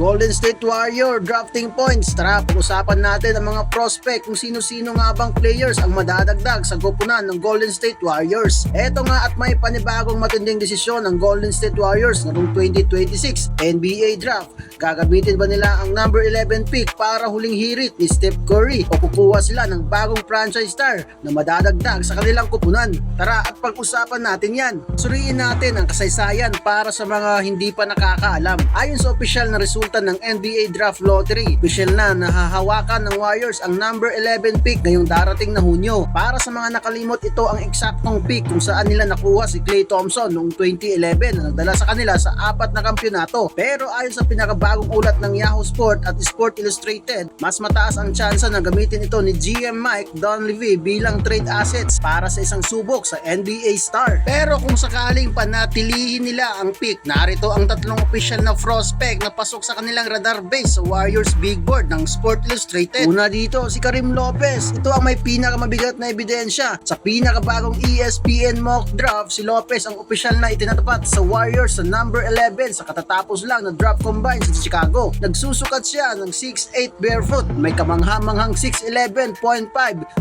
Golden State Warrior drafting points. Tara, pag-usapan natin ang mga prospect kung sino-sino nga bang players ang madadagdag sa koponan ng Golden State Warriors. Eto nga at may panibagong matinding desisyon ng Golden State Warriors noong 2026 NBA Draft. Gagamitin ba nila ang number 11 pick para huling hirit ni Steph Curry o kukuha sila ng bagong franchise star na madadagdag sa kanilang koponan? Tara at pag-usapan natin yan. Suriin natin ang kasaysayan para sa mga hindi pa nakakaalam. Ayon sa opisyal na resulta ng NBA Draft Lottery, opisyal na nahahawakan ng Warriors ang number 11 pick ngayong darating na Hunyo. Para sa mga nakalimot, ito ang eksaktong pick kung saan nila nakuha si Klay Thompson noong 2011 na nagdala sa kanila sa 4 na kampyonato. Pero ayon sa pinakabagong ulat ng Yahoo Sport at Sport Illustrated, mas mataas ang tsansa na gamitin ito ni GM Mike Dunleavy bilang trade assets para sa isang subok sa NBA star. Pero kung sakaling panatilihin nila ang pick, narito ang tatlong opisyal na prospect na pasok sa kanilang radar base sa Warriors Big Board ng Sport Illustrated. Una dito si Karim Lopez. Ito ang may pinakamabigat na ebidensya. Sa pinakabagong ESPN mock draft, si Lopez ang opisyal na itinatapat sa Warriors sa number 11 sa katatapos lang na draft combine sa Chicago. Nagsusukat siya ng 6'8 barefoot, may kamangha-manghang 6'11.5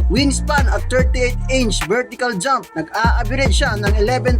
wingspan at 38-inch vertical jump. Nag-a-average siya ng 11.9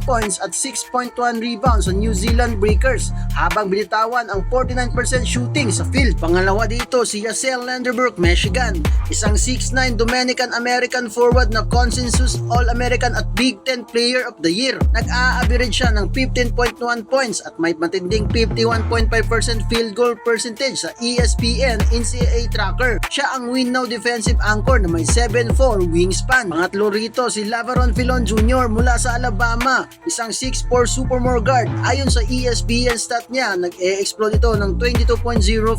points at 6.1 rebounds sa New Zealand Breakers habang binitawan ang 49% shooting sa field. Pangalawa dito si Yasel Lenderbrook, Michigan. Isang 6'9 Dominican-American forward na consensus All-American at Big Ten Player of the Year. Nag-a-average siya ng 15.1 points at may matinding 51.5% field goal percentage sa ESPN NCAA tracker. Siya ang win now defensive anchor na may 7'4 wingspan. Pangatlo rito si Lavaron Filon Jr. mula sa Alabama. Isang 6'4 sophomore guard. Ayon sa ESPN stat niya, nag-e-explode ito ng 22.0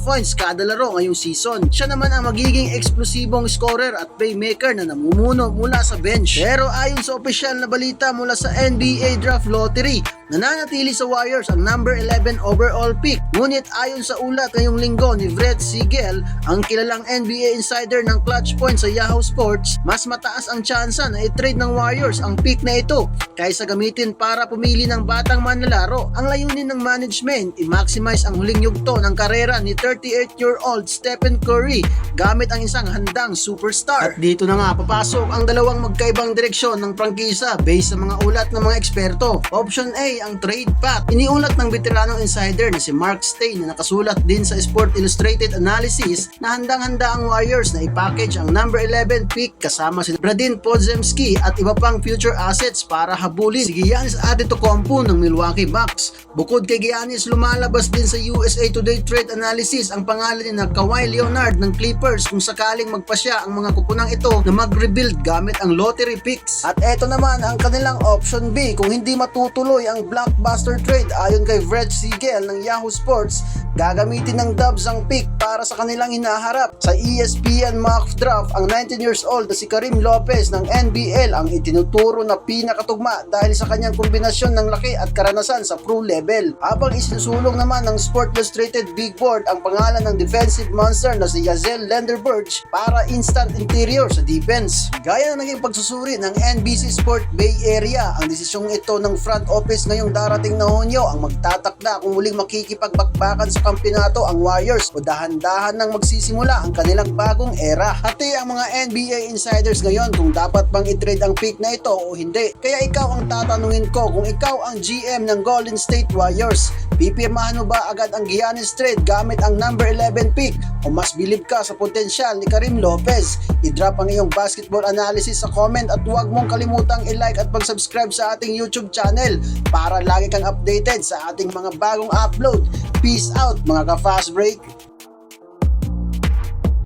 points kada laro ngayong season. Siya naman ang magiging eksplosibong scorer at playmaker na namumuno mula sa bench. Pero ayon sa opisyal na balita mula sa NBA Draft Lottery, nananatili sa Warriors ang number 11 overall pick. Ngunit ayon sa ulat ngayong linggo ni Brett Siegel, ang kilalang NBA insider ng Clutch Point sa Yahoo Sports, mas mataas ang tsansa na i-trade ng Warriors ang pick na ito kaysa gamitin para pumili ng batang manlalaro. Ang layunin ng management, i-maximize ang huling yugto ng karera ni 38-year-old Stephen Curry gamit ang isang handang superstar. At dito na nga papasok ang dalawang magkaibang direksyon ng prangkisa based sa mga ulat ng mga eksperto. Option A, ang trade path. Iniulat ng veteranong insider na si Mark Stein na nakasulat din sa Sport Illustrated Analysis na handang-handa ang Warriors na i-package ang number 11 pick kasama si Bradin Podziemski at iba pang future assets para habulin si Giannis Antetokounmpo ng Milwaukee Bucks. Bukod kay Giannis, lumalabas din sa USA Today Trade Analysis ang pangalan ni Kawhi Leonard ng Clippers kung sakaling magpasya ang mga kupunang ito na mag-rebuild gamit ang lottery picks. At eto naman ang kanilang option B kung hindi matutuloy ang blockbuster trade. Ayon kay Brett Siegel ng Yahoo Sports, gagamitin ng Dubs ang pick para sa kanilang hinaharap. Sa ESPN mock draft, ang 19 years old na si Karim Lopez ng NBL ang itinuturo na pinakatugma dahil sa kanyang kombinasyon ng laki at karanasan sa pro level. Habang isinusulong naman ng Sport Illustrated Big Board ang pangalan ng defensive monster na si Yasel Lenderbrook para instant interior sa defense. Gaya ng naging pagsusuri ng NBC Sport Bay Area, ang desisyong ito ng front office ngayong darating na Hunyo ang magtatakda kung muling makikipagbakbakan sa kampyonato ang Warriors o dahan-dahan nang magsisimula ang kanilang bagong era. Hati ang mga NBA insiders ngayon kung dapat bang i-trade ang pick na ito o hindi. Kaya ikaw ang tatanungin ko, kung ikaw ang GM ng Golden State Warriors, pipirmahan mo ba agad ang Giannis trade gamit ang number 11 pick o mas bilib ka sa potensyal ni Karim Lopez? I-drop ang iyong basketball analysis sa comment at huwag mong kalimutang i-like at mag-subscribe sa ating YouTube channel para lagi kang updated sa ating mga bagong upload. Peace out mga ka-fast break!